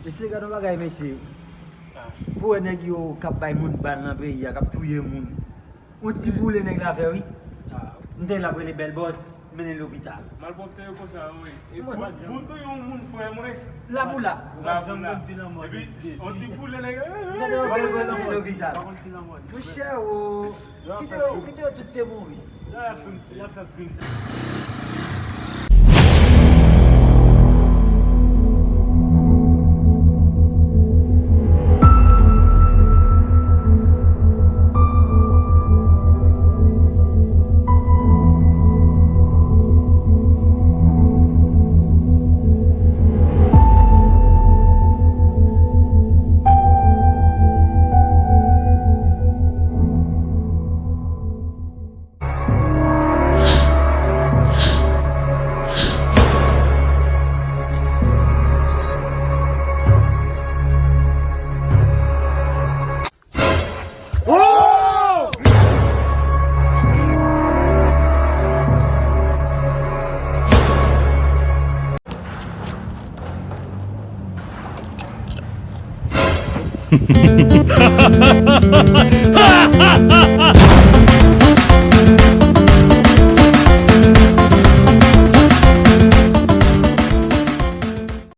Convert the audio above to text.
Ese kan bagay mesi. Pour nèg yo k'ap bay moun ban nan pays ya k'ap touye moun. On ti boule nèg la fait oui. M'te la les belles boss mener l'hôpital. Mal porté comme ça oui. Et pour tout yon moun frère mon. La boula. Et puis on ti boule nèg. D'ailleurs belle boss dans l'hôpital. Mon cher oh. Qui te tout tes bon oui. Là il a fait prime. Ha ha ha ha ha!